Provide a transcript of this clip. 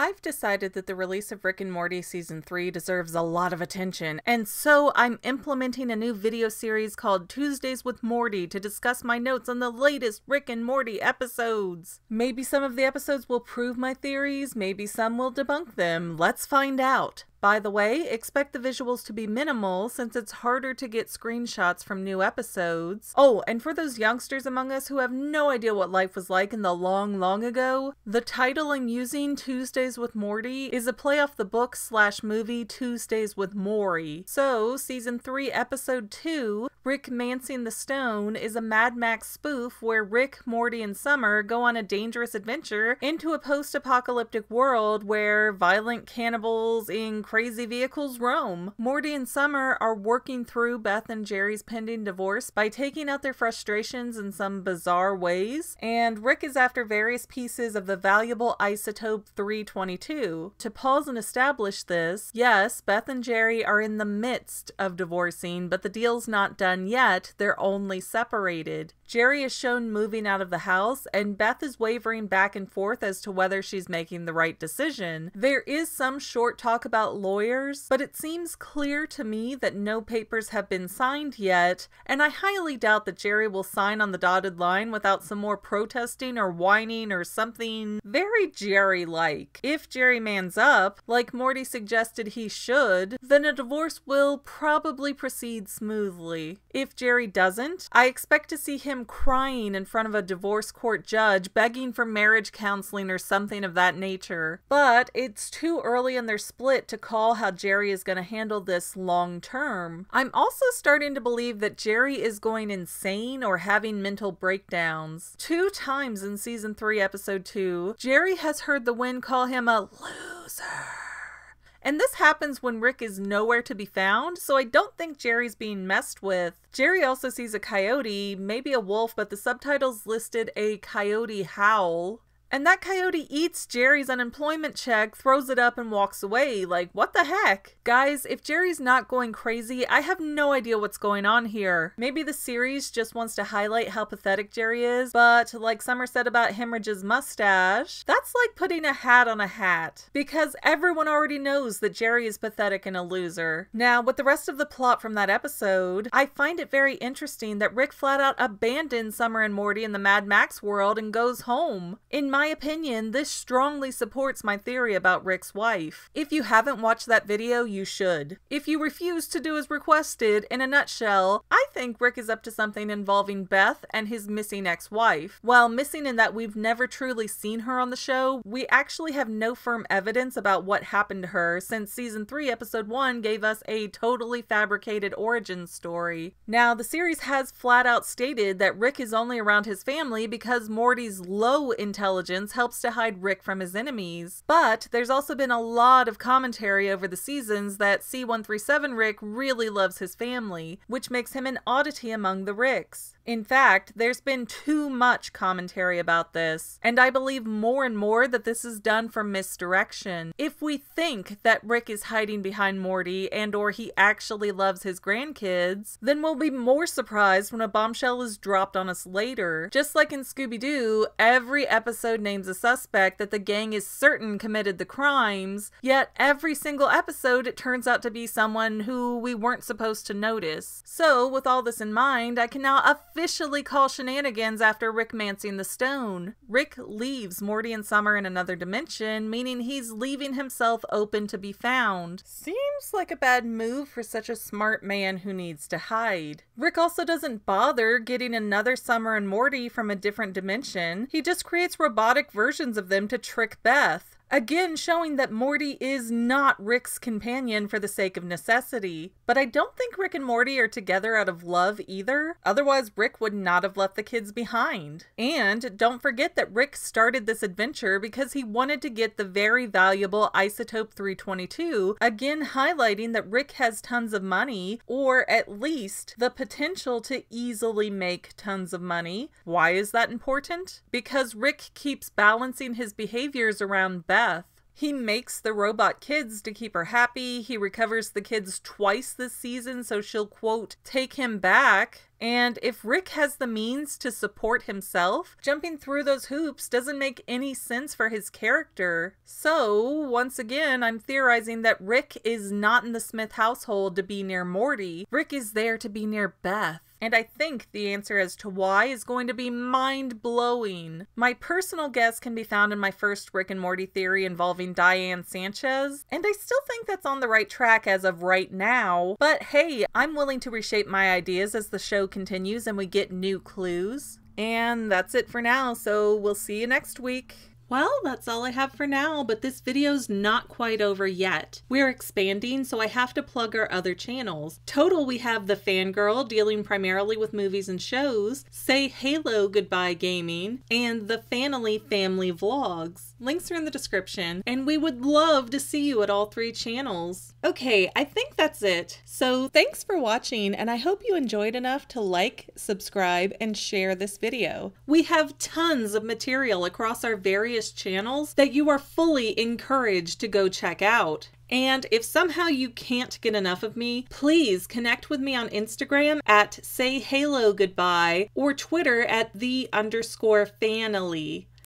I've decided that the release of Rick and Morty Season 3 deserves a lot of attention, and so I'm implementing a new video series called Tuesdays with Morty to discuss my notes on the latest Rick and Morty episodes. Maybe some of the episodes will prove my theories, maybe some will debunk them. Let's find out. By the way, expect the visuals to be minimal since it's harder to get screenshots from new episodes. Oh, and for those youngsters among us who have no idea what life was like in the long ago, the title I'm using, Tuesdays with Morty, is a play off the book/movie Tuesdays with Maury. So, Season 3, Episode 2, Rickmancing the Stone, is a Mad Max spoof where Rick, Morty, and Summer go on a dangerous adventure into a post-apocalyptic world where violent cannibals in crazy vehicles roam. Morty and Summer are working through Beth and Jerry's pending divorce by taking out their frustrations in some bizarre ways, and Rick is after various pieces of the valuable isotope 322. To pause and establish this, yes, Beth and Jerry are in the midst of divorcing, but the deal's not done yet, they're only separated. Jerry is shown moving out of the house, and Beth is wavering back and forth as to whether she's making the right decision. There is some short talk about lawyers, but it seems clear to me that no papers have been signed yet, and I highly doubt that Jerry will sign on the dotted line without some more protesting or whining or something very Jerry-like. If Jerry mans up, like Morty suggested he should, then a divorce will probably proceed smoothly. If Jerry doesn't, I expect to see him crying in front of a divorce court judge, begging for marriage counseling or something of that nature. But it's too early in their split to call how Jerry is going to handle this long term. I'm also starting to believe that Jerry is going insane or having mental breakdowns. 2 times in Season 3, Episode 2, Jerry has heard the wind call him a loser. And this happens when Rick is nowhere to be found, so I don't think Jerry's being messed with. Jerry also sees a coyote, maybe a wolf, but the subtitles listed a coyote howl. And that coyote eats Jerry's unemployment check, throws it up, and walks away. Like, what the heck? Guys, if Jerry's not going crazy, I have no idea what's going on here. Maybe the series just wants to highlight how pathetic Jerry is, but like Summer said about Hemorrhage's mustache, that's like putting a hat on a hat. Because everyone already knows that Jerry is pathetic and a loser. Now, with the rest of the plot from that episode, I find it very interesting that Rick flat out abandons Summer and Morty in the Mad Max world and goes home. In my opinion, this strongly supports my theory about Rick's wife. If you haven't watched that video, you should. If you refuse to do as requested, in a nutshell, I think Rick is up to something involving Beth and his missing ex-wife. While missing in that we've never truly seen her on the show, we actually have no firm evidence about what happened to her since Season 3, Episode 1 gave us a totally fabricated origin story. Now, the series has flat out stated that Rick is only around his family because Morty's low intelligence helps to hide Rick from his enemies. But there's also been a lot of commentary over the seasons that C-137 Rick really loves his family, which makes him an oddity among the Ricks. In fact, there's been too much commentary about this, and I believe more and more that this is done for misdirection. If we think that Rick is hiding behind Morty and/or he actually loves his grandkids, then we'll be more surprised when a bombshell is dropped on us later. Just like in Scooby-Doo, every episode names a suspect that the gang is certain committed the crimes, yet every single episode it turns out to be someone who we weren't supposed to notice. So, with all this in mind, I can now officially call shenanigans after Rickmancing the Stone. Rick leaves Morty and Summer in another dimension, meaning he's leaving himself open to be found. Seems like a bad move for such a smart man who needs to hide. Rick also doesn't bother getting another Summer and Morty from a different dimension. He just creates robotic versions of them to trick Beth. Again, showing that Morty is not Rick's companion for the sake of necessity. But I don't think Rick and Morty are together out of love either. Otherwise, Rick would not have left the kids behind. And don't forget that Rick started this adventure because he wanted to get the very valuable isotope 322, again highlighting that Rick has tons of money, or at least the potential to easily make tons of money. Why is that important? Because Rick keeps balancing his behaviors around Beth. He makes the robot kids to keep her happy. He recovers the kids twice this season, so she'll, quote, take him back. And if Rick has the means to support himself, jumping through those hoops doesn't make any sense for his character. So, once again, I'm theorizing that Rick is not in the Smith household to be near Morty. Rick is there to be near Beth. And I think the answer as to why is going to be mind-blowing. My personal guess can be found in my first Rick and Morty theory involving Diane Sanchez, and I still think that's on the right track as of right now. But hey, I'm willing to reshape my ideas as the show continues and we get new clues. And that's it for now, so we'll see you next week. Well, that's all I have for now, but this video's not quite over yet. We're expanding, so I have to plug our other channels. Total, we have the Fangirl, dealing primarily with movies and shows, Say Halo Goodbye Gaming, and the Fanily Family Vlogs. Links are in the description, and we would love to see you at all three channels. Okay, I think that's it. So thanks for watching, and I hope you enjoyed enough to like, subscribe, and share this video. We have tons of material across our various channels that you are fully encouraged to go check out. And if somehow you can't get enough of me, please connect with me on Instagram at sayhalogoodbye or Twitter at _Fanily.